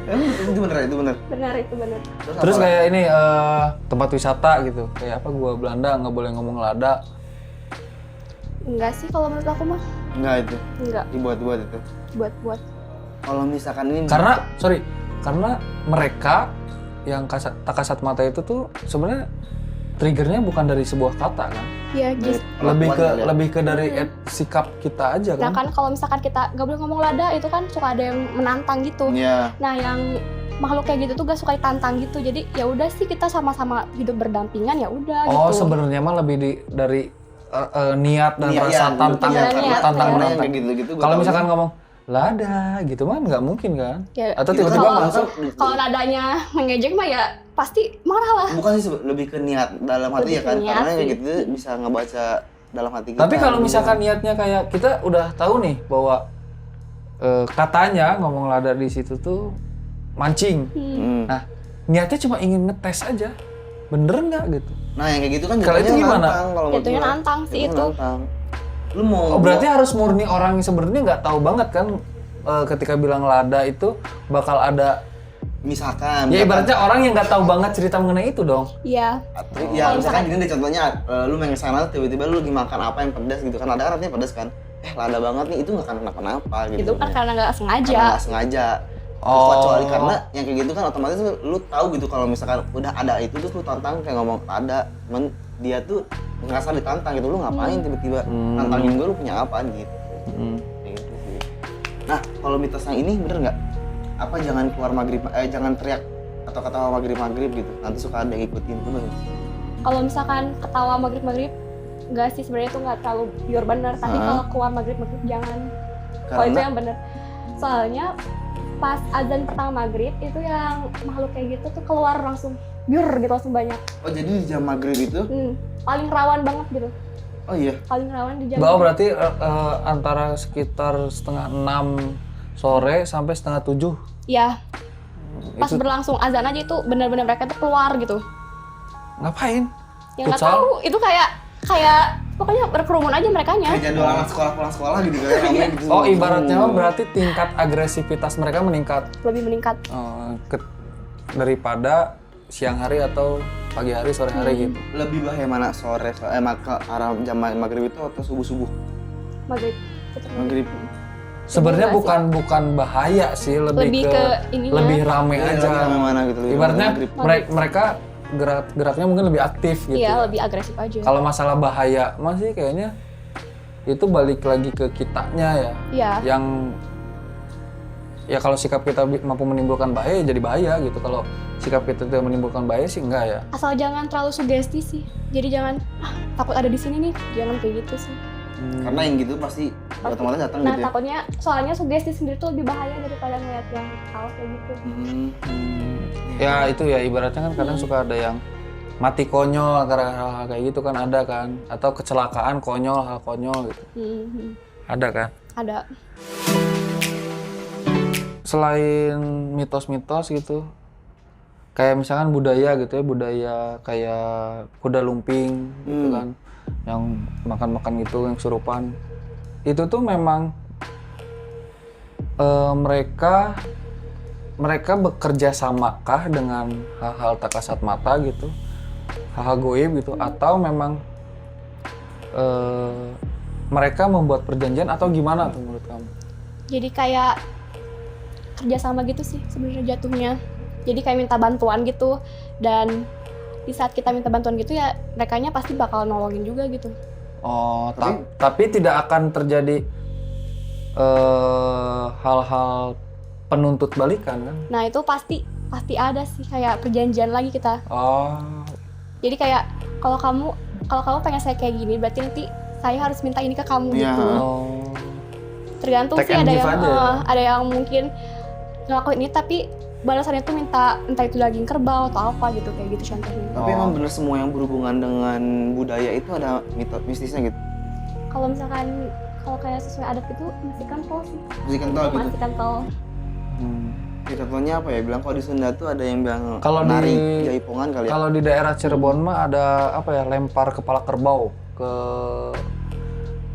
Emang itu bener, itu bener. Benar itu benar. Terus apa? kayak ini tempat wisata gitu. Kayak apa gua Belanda nggak boleh ngomong lada. Enggak sih kalau menurut aku mah. Enggak itu, Enggak dibuat-buat itu. buat-buat. Kalau misalkan ini Karena mereka yang tak kasat mata itu tuh sebenarnya triggernya bukan dari sebuah kata kan. Ya gitu. Lebih ke dari sikap kita aja Nah kan. kan kalau misalkan kita gak boleh ngomong lada itu kan suka ada yang menantang gitu. Iya. Nah yang makhluk kayak gitu tuh gak suka ditantang gitu. Jadi ya udah sih kita sama-sama hidup berdampingan ya udah Oh, gitu. sebenarnya mah lebih dari niat dan Iya, rasa iya, tantang iya, iya, tantang iya. menantang. Kayak gitu-gitu gua Kalau taunya- misalkan ngomong lada gitu mah nggak mungkin kan? Ya, Atau itu tiba-tiba kalau- masuk Kalau nadanya mengejek mah ya pasti marah lah. bukan sih, lebih ke niat dalam hati Lebih ya kan, ke niat karena kayak sih. gitu bisa ngebaca dalam hati kita. Tapi kalau misalkan niatnya kayak kita udah tahu nih bahwa katanya ngomong lada di situ tuh mancing. Hmm. Nah, niatnya cuma ingin ngetes aja. Bener nggak gitu? Nah yang kayak gitu kan Kalau itu jatuhnya gimana? nantang, kalau menurut Jatuhnya gua. nantang sih Jatuhnya itu. nantang. Lu mau Oh, berarti harus murni orang yang sebenarnya nggak tahu banget kan ketika bilang lada itu bakal ada. misalkan Ya ibaratnya orang yang nggak tahu banget cerita mengenai itu dong. Iya. ya Kalau misalkan gini deh contohnya, lu main ke sana tiba-tiba lu lagi makan apa yang pedas gitu kan, lada kan artinya pedas kan, lada banget nih, itu nggak akan kenapa-napa gitu. Itu kan karena nggak sengaja. Karena nggak sengaja. Oh. Kecuali karena yang kayak gitu kan otomatis lu tahu gitu kalau misalkan udah ada itu terus lu tantang kayak ngomong ada, men dia tuh ngerasa ditantang gitu, lu ngapain tiba-tiba nantangin gue, lu punya apa gitu. Kayak gitu sih. Nah kalau mitos yang ini bener nggak? Apa jangan keluar maghrib, jangan teriak atau ketawa maghrib gitu, nanti suka ada yang ngikutin tuh. Kalau misalkan ketawa maghrib enggak sih, sebenarnya itu nggak terlalu pure bener. Tapi kalau keluar maghrib jangan. Kalau itu yang bener. Soalnya pas azan pertama maghrib itu yang makhluk kayak gitu tuh keluar langsung biur gitu, langsung banyak. Oh jadi di jam maghrib itu? Paling rawan banget gitu. Oh iya. Paling rawan di jam. Bahwa berarti antara sekitar 5:30 sore sampai 6:30. Ya. Pas Itu berlangsung azan aja itu benar-benar mereka tuh keluar gitu. ngapain? Ya nggak Futsal? tahu, itu kayak pokoknya berkerumun aja merekanya. Kayak jadwal anak sekolah pulang sekolah gitu kan, rame gitu. Oh, ibaratnya mah berarti tingkat agresivitas mereka meningkat Lebih meningkat. daripada siang hari atau pagi hari, sore hari gitu. Lebih bahaya mana sore, arah jam maghrib itu atau subuh-subuh? maghrib. Sekitar Maghrib. Sebenarnya Enggak sih. bukan bahaya sih, lebih Lebih ke ke ininya. lebih rame Iya, aja. lebih rame mana gitu, lebih Ibaratnya rame mereka geraknya mungkin lebih aktif gitu. Iya, lebih agresif aja. Kalau masalah bahaya masih kayaknya itu balik lagi ke kitanya ya. Iya. Yang ya kalau sikap kita mampu menimbulkan bahaya ya jadi bahaya gitu. Kalau sikap kita tidak menimbulkan bahaya sih enggak ya. Asal jangan terlalu sugesti sih. Jadi jangan takut ada di sini nih. Jangan kayak gitu sih. Karena yang gitu pasti otomatis datang Nah, gitu ya. takutnya soalnya sugesti sendiri tuh lebih bahaya daripada ngeliat yang hal kayak gitu. Ya itu ya ibaratnya kan kadang suka ada yang mati konyol karena hal-hal kayak gitu kan ada kan, atau kecelakaan konyol, hal konyol gitu. Ada kan? Ada. Selain mitos-mitos gitu, kayak misalkan budaya gitu ya, budaya kayak kuda lumping gitu kan, yang makan-makan gitu, yang kesurupan. Itu tuh memang mereka bekerja samakah dengan hal-hal tak kasat mata gitu, hal-hal goib gitu, atau memang mereka membuat perjanjian atau gimana tuh menurut kamu? Jadi kayak kerjasama gitu sih sebenarnya jatuhnya. Jadi kayak minta bantuan gitu, dan di saat kita minta bantuan gitu ya merekanya pasti bakal nolongin juga gitu. Oh, tapi tidak akan terjadi hal-hal penuntut balikan kan? Nah itu pasti ada sih kayak perjanjian lagi kita. Oh, Jadi kayak kalau kamu pengen saya kayak gini, berarti nanti saya harus minta ini ke kamu Iya. gitu. oh. Tergantung Take sih, and ada give yang aja ya? ada yang mungkin ngelakuin ini tapi balasannya tuh minta entah itu daging kerbau atau apa gitu, kayak gitu contohnya. Tapi emang bener semua yang berhubungan dengan budaya itu ada mitos mistisnya gitu. Kalau misalkan kalau kayak sesuai adat itu masih kental sih. Masih kental gitu. Masih kental. Ya, contohnya apa ya? Bilang kalau di Sunda tuh ada yang bilang Kalau di- nari jaipongan kali ya. Kalau di daerah Cirebon mah ada apa ya, lempar kepala kerbau ke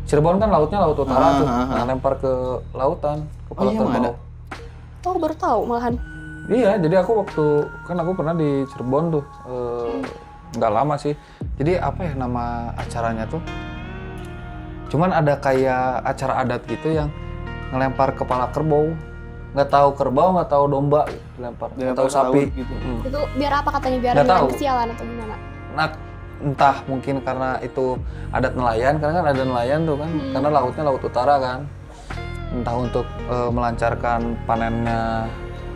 Cirebon kan lautnya laut utara tuh. Nah, lempar ke lautan kepala iya, emang kerbau. ada? Tuh aku baru tahu malahan. Iya, jadi aku pernah di Cirebon tuh, nggak lama sih. Jadi apa ya nama acaranya tuh? Cuman ada kayak acara adat gitu yang ngelempar kepala kerbau. Nggak tahu kerbau, nggak tahu domba, dilempar. Nggak tahu Dilempar ke sapi. laut gitu. Itu biar apa katanya? Biar Nggak tahu. ngilangin kesialan atau gimana? Nah, entah mungkin karena itu adat nelayan, karena kan ada nelayan tuh kan, karena lautnya laut utara kan. Entah untuk melancarkan panennya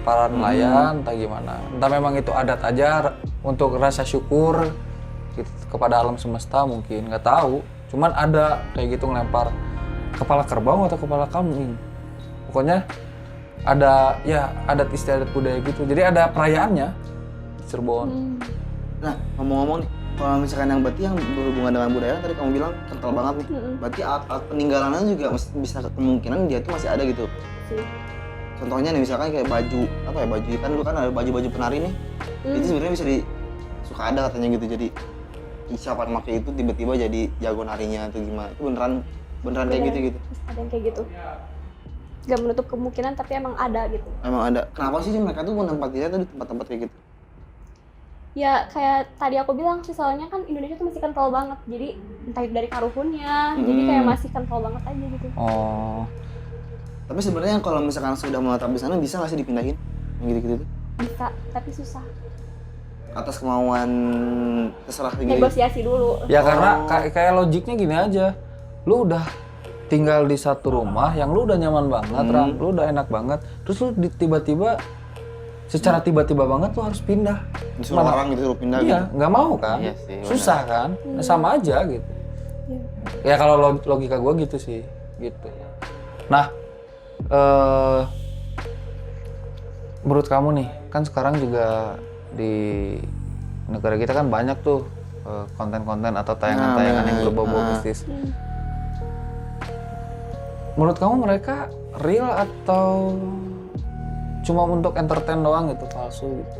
para nelayan, entah gimana. Entah memang itu adat aja untuk rasa syukur gitu, kepada alam semesta mungkin, nggak tahu. Cuman ada kayak gitu ngelempar kepala kerbau atau kepala kambing. Pokoknya ada ya adat istiadat budaya gitu. Jadi ada perayaannya di Cirebon. Nah, ngomong-ngomong nih, kalau misalkan yang berarti yang berhubungan dengan budaya tadi kamu bilang kental banget nih. Berarti alat peninggalannya juga bisa kemungkinan dia tuh masih ada gitu. Sih. Contohnya nih misalkan kayak baju apa ya, baju kan dulu kan ada baju-baju penari nih. Itu sebenarnya bisa suka ada katanya gitu. Jadi siapa yang pakai itu tiba-tiba jadi jago narinya atau gimana. Itu beneran kayak gitu gitu. Ada yang kayak gitu. Gak menutup kemungkinan tapi emang ada gitu. Emang ada. Kenapa sih mereka tuh menempatinya tuh di tempat-tempat kayak gitu? Ya kayak tadi aku bilang sih, soalnya kan Indonesia tuh masih kental banget. Jadi entah itu dari karuhunnya, jadi kayak masih kental banget aja gitu. Oh. Tapi sebenarnya kalau misalkan sudah menetap di sana bisa nggak sih dipindahin? Yang gitu-gitu tuh? Bisa, tapi susah. Atas kemauan terserah gitu. Negosiasi dulu. Ya karena kayak logiknya gini aja. Lu udah tinggal di satu rumah yang lu udah nyaman banget, lu udah enak banget. Terus lu tiba-tiba secara tiba-tiba banget lu harus pindah. Disuruh orang gitu, suruh pindah Iya, gitu. nggak mau kan? Iya sih, benar. Susah kan? Nah, sama aja gitu. Ya kalau logika gue gitu sih, gitu. Nah, menurut kamu nih, kan sekarang juga di negara kita kan banyak tuh konten-konten atau tayangan-tayangan yang berbau-bau mistis. Menurut kamu mereka real atau cuma untuk entertain doang gitu, palsu gitu?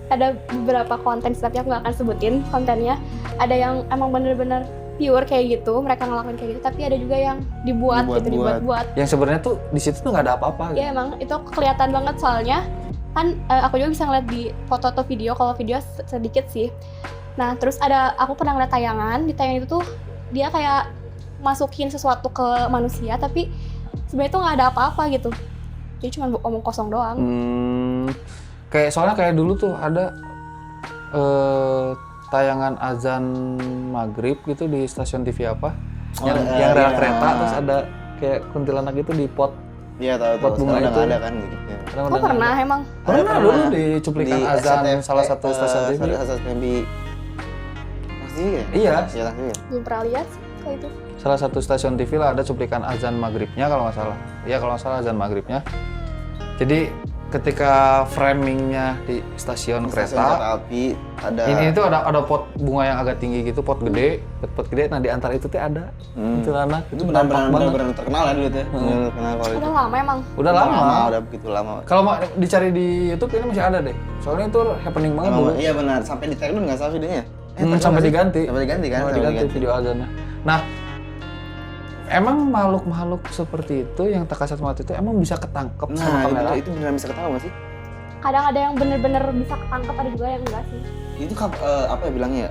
Ada beberapa konten, tapi aku nggak akan sebutin kontennya. Ada yang emang bener-bener pure kayak gitu, mereka ngelakuin kayak gitu. Tapi ada juga yang dibuat-buat. Yang sebenarnya tuh di situ tuh nggak ada apa-apa gitu. Ya emang itu kelihatan banget, soalnya kan aku juga bisa ngeliat di foto atau video. Kalau video sedikit sih. Nah terus aku pernah ngeliat tayangan, di tayangan itu tuh dia kayak masukin sesuatu ke manusia tapi sebenarnya tuh nggak ada apa-apa gitu. Jadi cuma omong kosong doang. Kayak soalnya kayak dulu tuh ada tayangan azan maghrib gitu di stasiun TV apa yang rel kereta terus ada kayak kuntilanak gitu di pot Iya tahu pot bunga udah itu. nggak ada kan gitu. Sekarang Oh udah nggak pernah ada. emang? Pernah dulu di cuplikan Di azan SCTV, salah satu stasiun TV. Salah satu TV. Pasti ya? Iya. Iya pasti ya. Belum pernah lihat sih kalau itu. Salah satu stasiun TV lah ada cuplikan azan maghribnya kalau nggak salah. Iya kalau nggak salah azan maghribnya. Jadi ketika framingnya di stasiun kereta, api ada. ini tuh ada pot bunga yang agak tinggi gitu, pot gede, pot gede. Nah di antara itu tuh ada kuntilanak. Itu nampak banget. benar-benar terkenal ya dulu tuh. Benar terkenal kalau itu. Udah lama emang. Udah lama. Udah begitu lama. Kalau mau dicari di YouTube ini masih ada deh. Soalnya itu happening banget dulu. Iya benar, sampai di tag nggak salah videonya. Sampai diganti. Sampai diganti kan? Sampai diganti video azannya. Nah, emang makhluk-makhluk seperti itu yang tak kasat mata itu emang bisa ketangkep sama kamera? Nah, itu beneran bisa ketawa nggak sih? Kadang ada yang bener-bener bisa ketangkep, ada juga yang enggak sih. Itu apa ya bilangnya?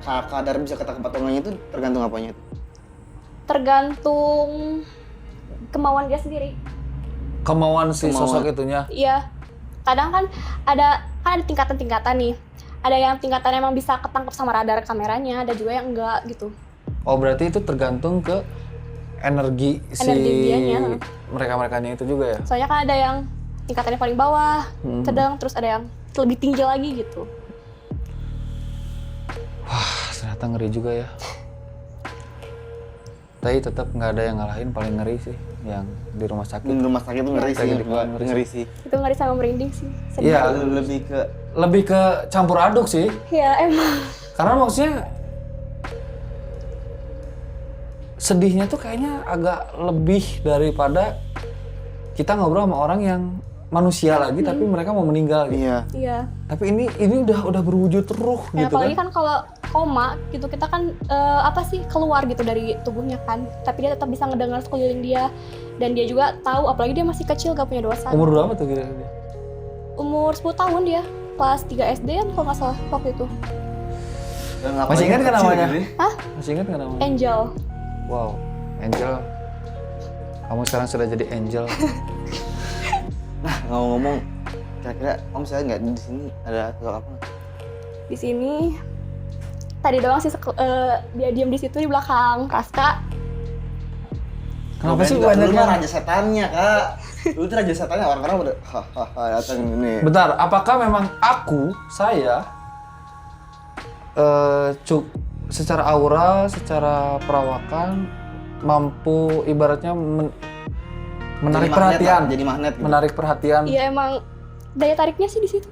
Kadar bisa ketangkep atau enggaknya itu tergantung apanya itu? Tergantung kemauan dia sendiri. Kemauan si Kemauan. sosok itunya. Iya. Kadang kan ada tingkatan-tingkatan nih. Ada yang tingkatan emang bisa ketangkep sama radar kameranya, ada juga yang enggak gitu. Oh berarti itu tergantung ke energi dianya. mereka-merekanya itu juga ya? Soalnya kan ada yang tingkatannya paling bawah, sedang, terus ada yang lebih tinggi lagi gitu. Wah ternyata ngeri juga ya. Tapi tetap nggak ada yang ngalahin, paling ngeri sih yang di rumah sakit. Di rumah sakit tuh ngeri sih, Kayak gua ngeri ngeri sih. Itu ngeri sama merinding sih. Sedih. Iya, Lebih ke campur aduk sih. Iya, emang. Karena maksudnya sedihnya tuh kayaknya agak lebih daripada kita ngobrol sama orang yang manusia lagi tapi mereka mau meninggal gitu. iya. Iya. Tapi ini udah berwujud ruh Ya, gitu apalagi kan. kan kalau koma gitu kita kan keluar gitu dari tubuhnya kan. Tapi dia tetap bisa ngedengar sekeliling dia dan dia juga tahu apalagi dia masih kecil gak punya dosa. Umur berapa tuh kira-kira? Umur 10 tahun dia. Kelas 3 SD kan kalau nggak salah waktu itu. Masih ingat kan namanya? Hah? Masih ingat kan namanya? Angel. Wow, Angel. Kamu sekarang sudah jadi Angel. Nah, ngomong-ngomong, kira-kira Om saya nggak di sini ada sosok apa? Di sini tadi doang sih dia diam di situ di belakang Raska. Kenapa sih Dulu banyak mah raja setannya, Kak. Dulu tuh raja setannya, orang-orang udah hahaha datang ini. Bentar, apakah memang saya secara aura, secara perawakan mampu ibaratnya menarik Jadi magnet perhatian, lah, jadi magnet gitu. menarik perhatian Iya emang daya tariknya sih di situ.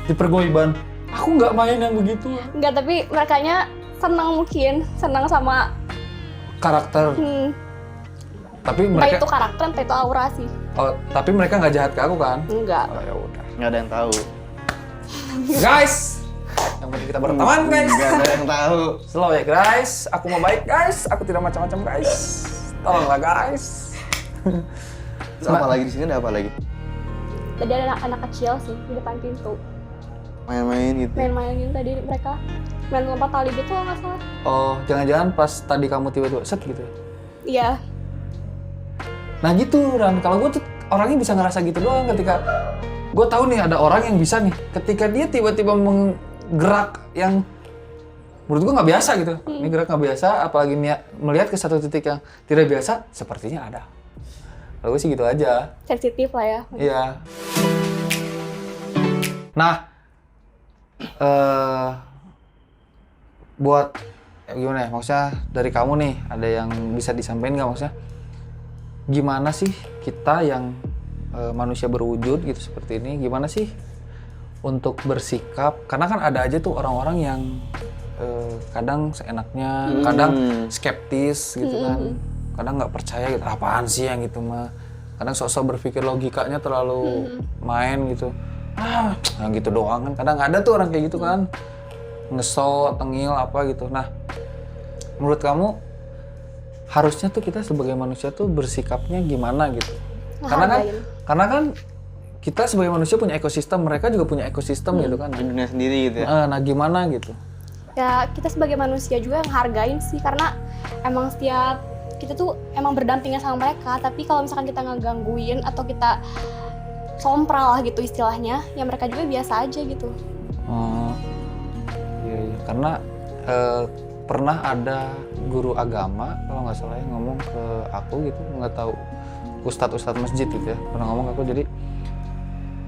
di pergoiban. Aku nggak main yang begitu. Enggak, tapi merekanya senang sama Karakter, tapi entah mereka, itu karakter, entah itu aura sih. oh, tapi mereka nggak jahat ke aku kan? Enggak. Oh ya udah. Nggak ada yang tahu. Guys, yang penting kita berteman guys. Nggak ada yang tahu. Slow ya guys, aku mau baik guys, aku tidak macam-macam guys. Tolonglah guys. Terus apa lagi di sini ada apa lagi? Tadi ada anak kecil sih di depan pintu. Main-main gitu. Main-mainin tadi mereka. Main lompat tali gitu kalau nggak salah. Oh, jangan-jangan pas tadi kamu tiba-tiba set gitu ya? Iya. Nah gitu Ran, kalau gue tuh orangnya bisa ngerasa gitu doang ketika gue tahu nih ada orang yang bisa nih, ketika dia tiba-tiba menggerak yang menurut gue nggak biasa gitu. Ini gerak nggak biasa, apalagi melihat ke satu titik yang tidak biasa, sepertinya ada. Kalau gue sih gitu aja. Sensitif lah ya. Iya. Nah, buat gimana ya? Maksudnya dari kamu nih ada yang bisa disampaikan nggak maksudnya? Gimana sih kita yang manusia berwujud gitu seperti ini? Gimana sih untuk bersikap? Karena kan ada aja tuh orang-orang yang kadang seenaknya, kadang skeptis gitu kan, kadang nggak percaya gitu. Apaan sih yang gitu mah? Kadang sosok berpikir logikanya terlalu main gitu. Ah, yang gitu doang kan. Kadang ada tuh orang kayak gitu kan. Ngesot, tengil apa gitu. Nah, menurut kamu harusnya tuh kita sebagai manusia tuh bersikapnya gimana gitu? Karena kan kita sebagai manusia punya ekosistem, mereka juga punya ekosistem gitu kan. Di dunia sendiri gitu ya. Nah, gimana gitu? ya kita sebagai manusia juga yang hargain sih, karena emang setiap kita tuh emang berdampingan sama mereka, tapi kalau misalkan kita ngegangguin atau kita sompral lah gitu istilahnya, ya mereka juga biasa aja gitu. Oh, iya, iya. Karena pernah ada guru agama kalau nggak salah yang ngomong ke aku gitu, nggak tahu ustadz masjid gitu ya, pernah ngomong ke aku, jadi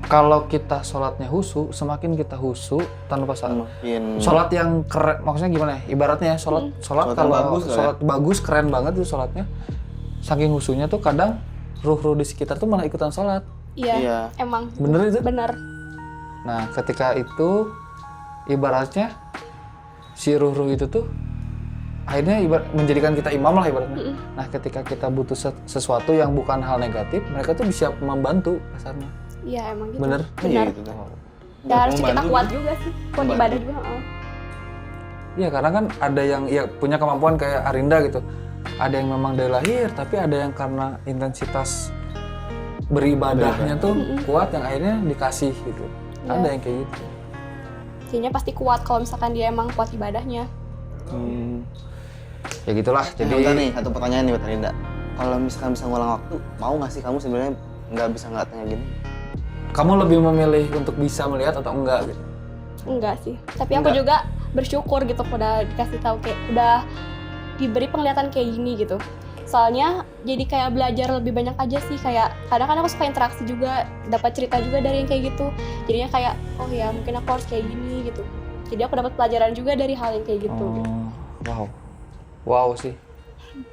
kalau kita sholatnya husu, semakin kita husu tanpa salah. Sholat yang keren, maksudnya gimana ya? Ibaratnya ya, sholat kalau bagus, sholat bagus, keren banget tuh sholatnya. Saking husunya tuh kadang ruh-ruh di sekitar tuh malah ikutan sholat. Iya, emang. Bener itu? Bener. Nah, ketika itu ibaratnya si ruh-ruh itu tuh akhirnya menjadikan kita imam lah ibaratnya. Nah, ketika kita butuh sesuatu yang bukan hal negatif, mereka tuh bisa membantu kasarnya. Iya, emang gitu. Bener? Bener. Gitu. Dan harus kita kuat juga sih, kuat ibadah juga. Iya, karena kan ada yang ya punya kemampuan kayak Arinda gitu. Ada yang memang dari lahir, tapi ada yang karena intensitas beribadahnya tuh kuat yang akhirnya dikasih gitu. Ya. Ada yang kayak gitu. Jadinya pasti kuat kalau misalkan dia emang kuat ibadahnya. Ya gitulah. Jadi Jadi nih satu pertanyaan nih buat Arinda. Kalau misalkan bisa ngulang waktu, mau nggak sih kamu sebenarnya nggak bisa ngeliatnya gini? kamu lebih memilih untuk bisa melihat atau enggak gitu? Enggak sih, tapi aku juga bersyukur gitu udah dikasih tahu, kayak udah diberi penglihatan kayak gini gitu. Soalnya jadi kayak belajar lebih banyak aja sih, kayak kadang kan aku suka interaksi juga, dapat cerita juga dari yang kayak gitu. Jadinya kayak oh ya mungkin aku harus kayak gini gitu. Jadi aku dapat pelajaran juga dari hal yang kayak gitu. Wow, wow sih,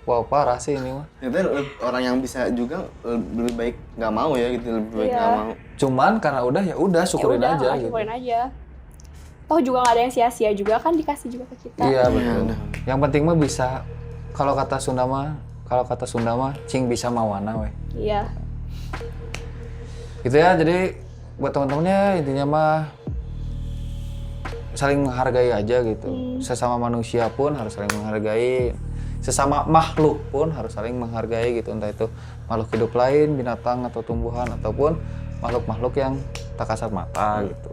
wow parah sih ini mah. Ternyata orang yang bisa juga lebih baik nggak mau ya gitu, lebih baik nggak mau. Cuman karena udah ya udah syukurin ya udah, aja gitu. syukurin aja. Toh juga nggak ada yang sia-sia juga kan, dikasih juga ke kita. Iya betul. Yang penting mah bisa, kalau kata Sunda mah cing bisa mawana weh. Iya. Gitu ya, jadi buat teman-temannya intinya mah saling menghargai aja gitu. Sesama manusia pun harus saling menghargai. Sesama makhluk pun harus saling menghargai gitu. Entah itu makhluk hidup lain, binatang atau tumbuhan, ataupun makhluk-makhluk yang tak kasat mata gitu.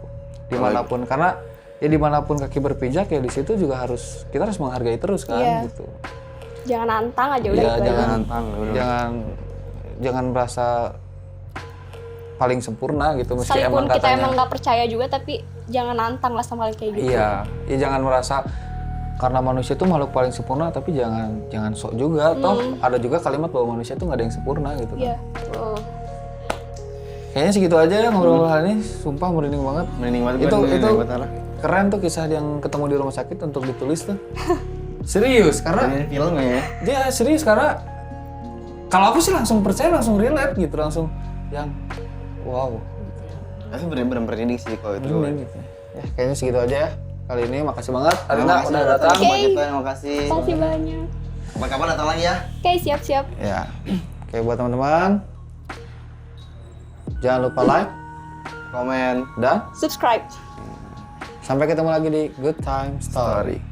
Dimanapun, karena ya dimanapun kaki berpijak ya di situ juga kita harus menghargai terus kan gitu. Jangan nantang aja udah Ya, itu jangan aja. Nantang, jangan merasa paling sempurna gitu, meski Sekalipun emang kita katanya. emang nggak percaya juga, tapi jangan nantang lah sama hal kayak gitu. Iya, ya jangan merasa karena manusia itu makhluk paling sempurna, tapi jangan sok juga. Toh ada juga kalimat bahwa manusia itu nggak ada yang sempurna gitu kan. Iya. Kayaknya segitu aja ya ngobrol hal ini, sumpah merinding banget. Merinding banget Itu buat keren tuh kisah yang ketemu di rumah sakit untuk ditulis tuh. Serius, karena ini film ya. dia serius, karena kalau aku sih langsung percaya, langsung relate gitu, langsung yang wow. Tapi bener-bener merinding sih kalau itu. Merinding gitu. Ya kayaknya segitu aja ya kali ini. Makasih banget Arinda Makasih udah datang. sama kita, makasih. Makasih banyak. Kapan-kapan datang lagi ya. Oke, siap-siap. Ya, oke buat teman-teman, jangan lupa like, Komen. dan Subscribe. sampai ketemu lagi di Good Time Story.